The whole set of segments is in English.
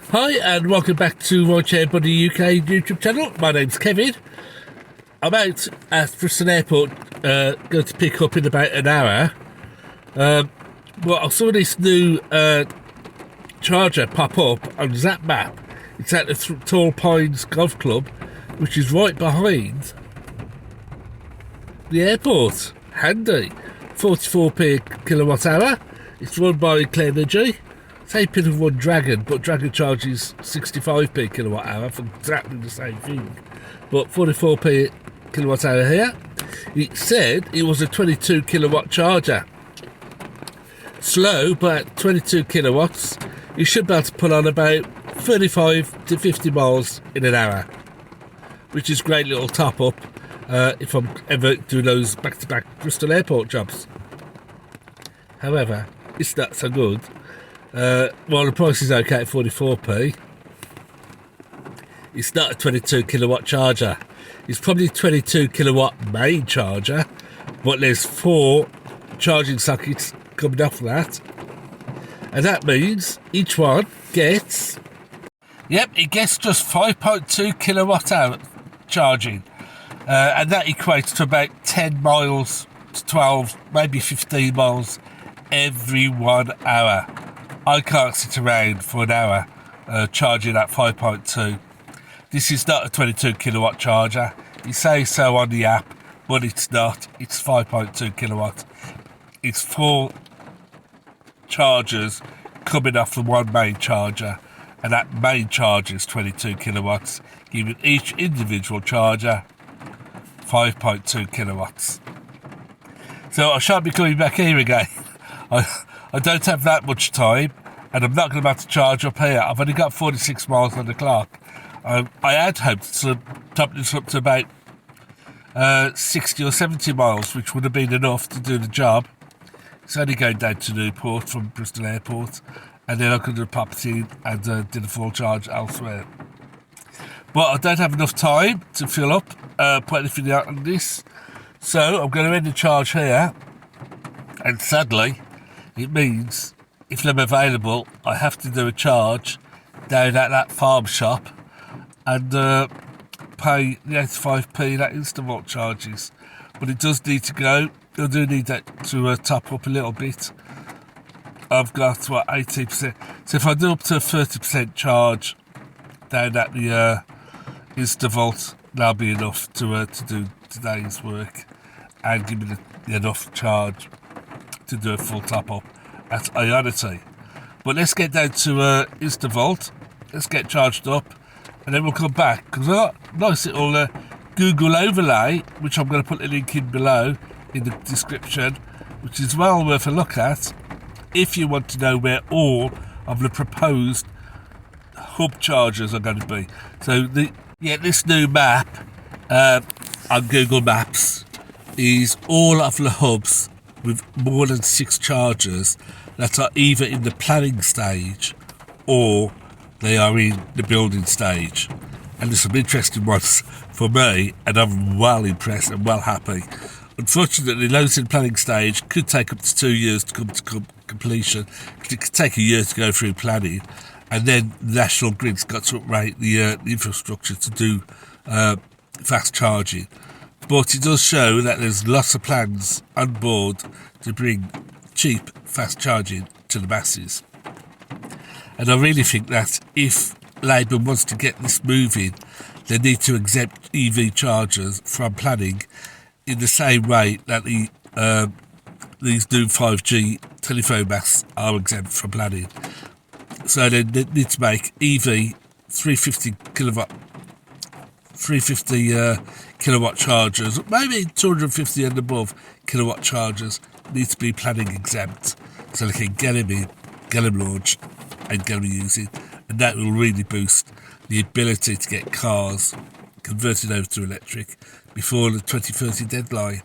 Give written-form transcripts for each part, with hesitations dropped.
Hi and welcome back to Rideshare Buddy UK YouTube channel. My name's Kevin. I'm out at Bristol Airport, going to pick up in about an hour. Well, I saw this new charger pop up on zapmap. It's at the Tall Pines Golf Club, which is right behind the airport. Handy. 44p kilowatt hour. It's run by Ionity. Same bit of one Dragon, but Dragon charges 65p kilowatt hour for exactly the same thing. But 44p kilowatt hour here. It said it was a 22 kilowatt charger. Slow, but at 22 kilowatts, you should be able to put on about 35 to 50 miles in an hour, which is a great little top up if I'm ever doing those back-to-back Bristol Airport jobs. However, it's not so good. While the price is okay at 44p, it's not a 22 kilowatt charger. It's probably a 22 kilowatt main charger, but there's 4 charging sockets coming off that, and that means each one gets, it gets just 5.2 kilowatt hour charging, and that equates to about 10 miles to 12, maybe 15 miles every 1 hour. I can't sit around for an hour charging at 5.2. This is not a 22 kilowatt charger. It says so on the app, but it's not. It's 5.2 kilowatt. It's 4 chargers coming off the one main charger, and that main charger is 22 kilowatts, giving each individual charger 5.2 kilowatts. So I shan't be coming back here again. I don't have that much time, and I'm not going to be able to charge up here. I've only got 46 miles on the clock. I had hoped to top this up to about 60 or 70 miles, which would have been enough to do the job. It's only going down to Newport from Bristol Airport, and then I could have popped in and did a full charge elsewhere. But I don't have enough time to fill up, put anything out on this, so I'm going to end the charge here, and sadly, it means if I'm available, I have to do a charge down at that farm shop and pay the 85p that Instavolt charges. But it does need to go. I do need that to top up a little bit. I've got 80%. So if I do up to a 30% charge down at the Instavolt, that'll be enough to do today's work and give me the enough charge to do a full top up at Ionity. But let's get down to Instavolt. Let's get charged up, and then we'll come back, because I've got a nice little Google overlay, which I'm going to put a link in below in the description, which is well worth a look at if you want to know where all of the proposed hub chargers are going to be. So this new map on Google Maps is all of the hubs with more than 6 chargers that are either in the planning stage or they are in the building stage. And there's some interesting ones for me, and I'm well impressed and well happy. Unfortunately, those in planning stage could take up to 2 years to come to completion. It could take a year to go through planning, and then National Grid's got to uprate the infrastructure to do fast charging. But it does show that there's lots of plans on board to bring cheap fast charging to the masses. And I really think that if Labour wants to get this moving, they need to exempt EV chargers from planning in the same way that these new 5G telephone masts are exempt from planning. So they need to make EV 350 kilowatt chargers, maybe 250 and above kilowatt chargers, need to be planning exempt, so they can get them in, get them launched, and get them using, and that will really boost the ability to get cars converted over to electric before the 2030 deadline.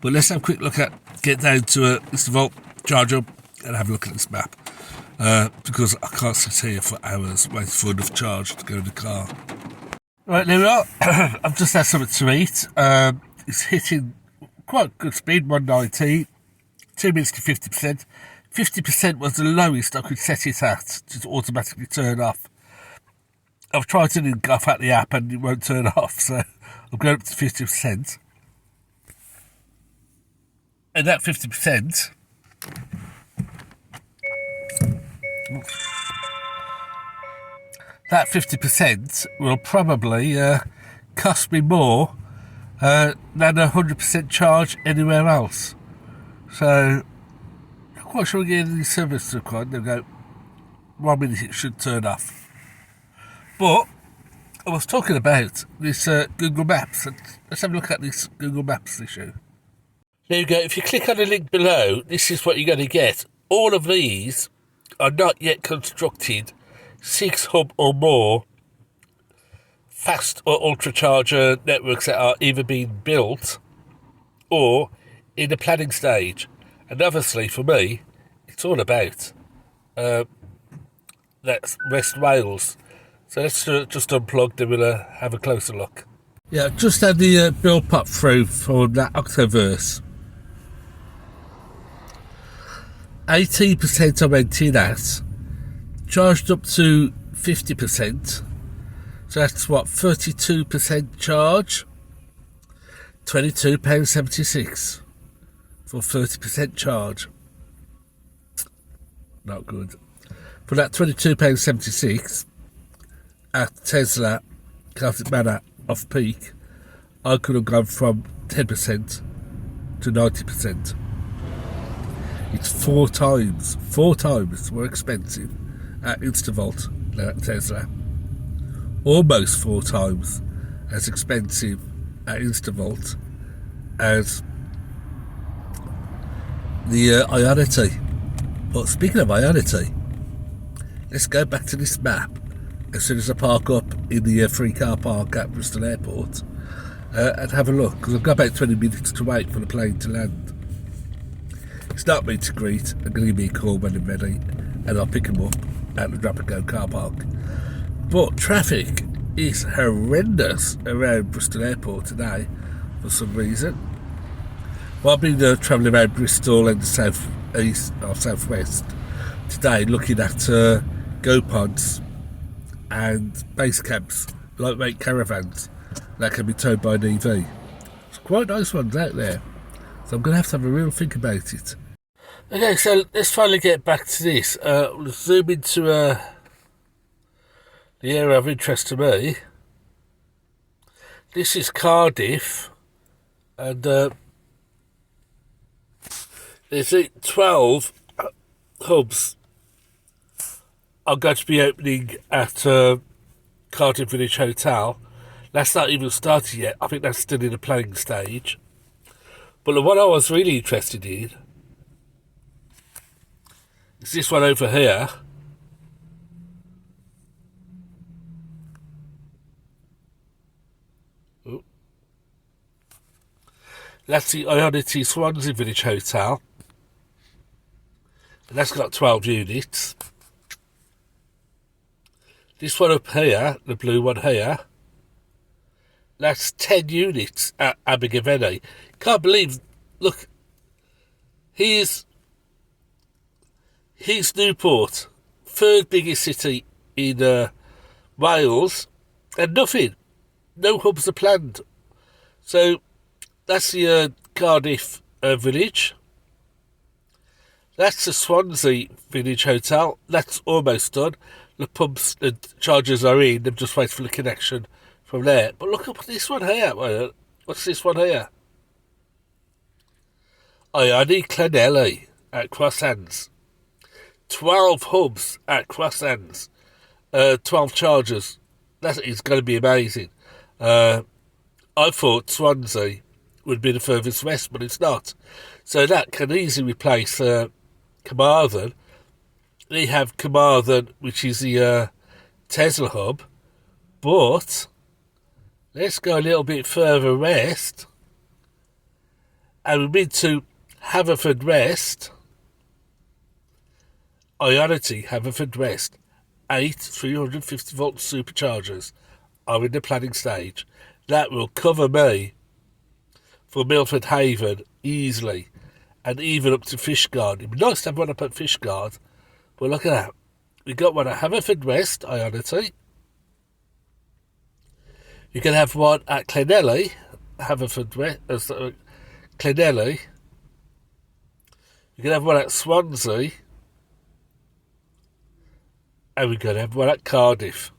But let's have a quick look at, get down to Instavolt, charge up, and have a look at this map, because I can't sit here for hours waiting for enough charge to go in the car. Right, there we are. I've just had something to eat. It's hitting quite good speed, 190, 2 minutes to 50%, 50% was the lowest I could set it at to automatically turn off. I've tried to link off at the app and it won't turn off, so I'm going up to 50%. And that 50%, will probably cost me more than 100% charge anywhere else. So, I'm quite sure getting the service to quite, they'll go, 1 minute it should turn off. But I was talking about this Google Maps, and let's have a look at this Google Maps issue. There you go. If you click on the link below, this is what you're going to get. All of these are not yet constructed 6 hub or more fast or ultra-charger networks that are either being built or in the planning stage. And obviously, for me, it's all about that's West Wales. So let's just unplug, then we'll have a closer look. Yeah, just had the bill pop through for that Octoverse. 18% I went in at, charged up to 50%. So that's what, 32% charge? £22.76 for 30% charge. Not good. For that £22.76, at Tesla, Celtic Manor, off peak, I could have gone from 10% to 90%. It's 4 times more expensive at Instavolt than at Tesla. Almost 4 times as expensive at Instavolt as the Ionity. But speaking of Ionity, let's go back to this map as soon as I park up in the free car park at Bristol Airport and have a look, because I've got about 20 minutes to wait for the plane to land. It's not meet to greet. I'm going to give me a call when I'm ready and I'll pick them up at the drop and go car park. But traffic is horrendous around Bristol Airport today for some reason. Well, I've been travelling around Bristol and the south east or southwest today looking at GoPods and base camps, lightweight caravans that can be towed by an EV. It's quite nice ones out there, so I'm going to have a real think about it. Okay, so let's finally get back to this. We'll zoom into the area of interest to me. This is Cardiff, and there's 12 hubs are going to be opening at Cardiff Village Hotel. That's not even started yet. I think that's still in the planning stage. But the one I was really interested in is this one over here. Ooh. That's the Ionity Swansea Village Hotel. And that's got 12 units. This one up here, the blue one here, that's 10 units at Abergavenny. Can't believe, look, here's Newport, 3rd biggest city in Wales, and nothing. No hubs are planned. So that's the Cardiff village. That's the Swansea Village Hotel. That's almost done. The pubs and chargers are in. They've just waited for the connection from there. But look at this one here. What's this one here? Ionity Clonelly at Crosshands. 12 hubs at Crosshands. 12 chargers. That is going to be amazing. I thought Swansea would be the furthest west, but it's not. So that can easily replace Carmarthen. They have Carmarthen, which is the Tesla hub, but let's go a little bit further west, and we've been to Haverfordwest. Ionity Haverfordwest, 8 350-volt superchargers are in the planning stage. That will cover me for Milford Haven easily, and even up to Fishguard. It'd be nice to have one up at Fishguard, but look at that. We got one at Haverfordwest, Ionity. You can have one at Clonelly, Haverfordwest, Clonelly. You can have one at Swansea. And we're going to have one at Cardiff.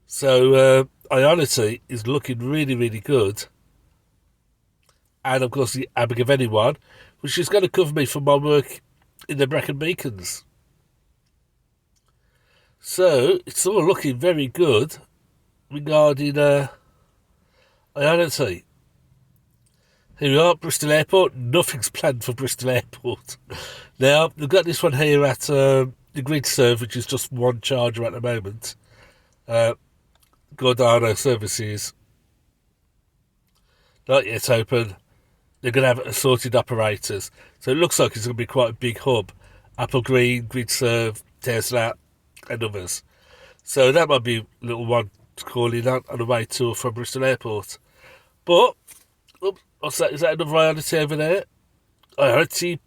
So Ionity is looking really, really good. And of course the Abergavenny one, which is going to cover me for my work in the Brecon Beacons. So it's all looking very good regarding Ionity. Here we are, Bristol Airport. Nothing's planned for Bristol Airport. Now, we've got this one here at the grid serve, which is just one charger at the moment. Gordano Services. Not yet open. They're going to have assorted operators. So it looks like it's going to be quite a big hub. Apple Green, Grid Serve, Tesla, and others. So that might be a little one to call in on the way to or from Bristol Airport. But, oops, what's that? Is that another Ionity over there? Ionity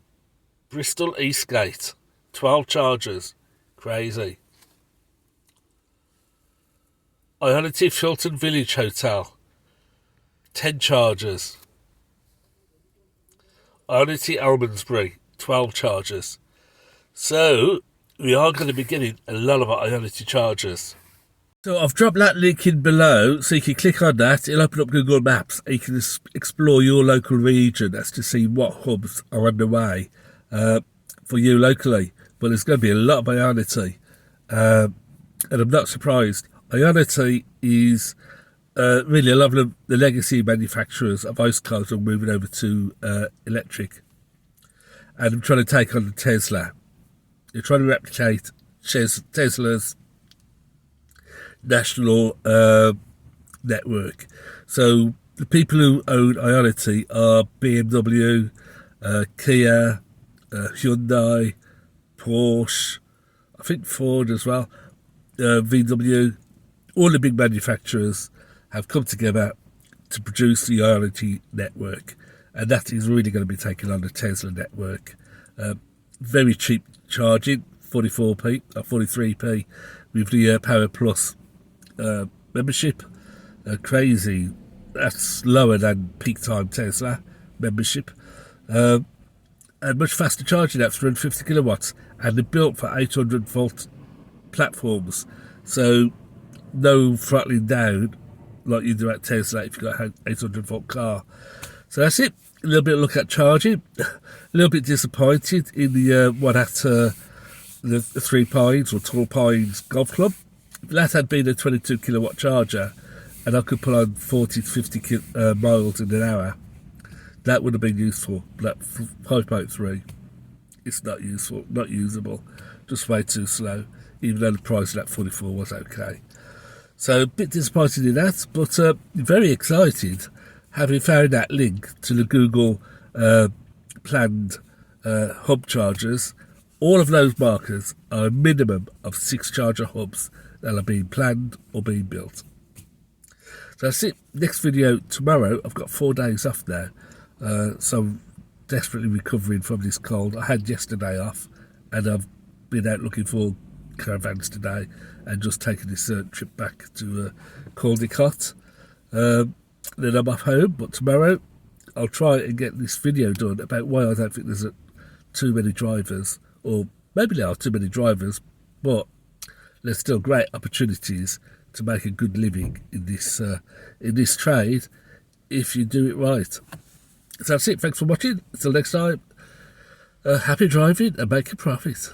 Bristol Eastgate. 12 chargers. Crazy. Ionity Filton Village Hotel. 10 chargers. Ionity Almondsbury. 12 chargers. So, we are going to be getting a lot of Ionity chargers. So I've dropped that link in below, so you can click on that. It'll open up Google Maps, and you can explore your local region as to see what hubs are underway for you locally. But there's going to be a lot of Ionity, and I'm not surprised. Ionity is really a lot of the legacy manufacturers of ICE cars are moving over to electric, and I'm trying to take on the Tesla. They're trying to replicate Tesla's national network. So the people who own Ionity are BMW, Kia, Hyundai, Porsche, I think Ford as well, VW. All the big manufacturers have come together to produce the Ionity network, and that is really going to be taking on the Tesla network. Very cheap charging, 44p or 43p with the Power Plus membership. Crazy. That's lower than peak time Tesla membership. And much faster charging at 350 kilowatts, and they're built for 800 volt platforms, so no throttling down like you do at Tesla if you've got an 800 volt car. So that's it. A little bit of look at charging. A little bit disappointed in the one at the Three Pines or Tall Pines Golf Club. If that had been a 22 kilowatt charger and I could pull on 40 to 50 miles in an hour, that would have been useful. That 5.3, it's not useful, not usable, just way too slow, even though the price of that 44 was okay. So a bit disappointed in that, but very excited having found that link to the Google planned hub chargers. All of those markers are a minimum of 6 charger hubs that are being planned or being built. So that's it. Next video tomorrow. I've got 4 days off now, so I'm desperately recovering from this cold. I had yesterday off, and I've been out looking for caravans today and just taking this trip back to Caldicott. Then I'm off home, but tomorrow I'll try and get this video done about why I don't think there's too many drivers, or maybe there are too many drivers, but there's still great opportunities to make a good living in this trade if you do it right. So that's it. Thanks for watching. Until next time, happy driving and make a profit.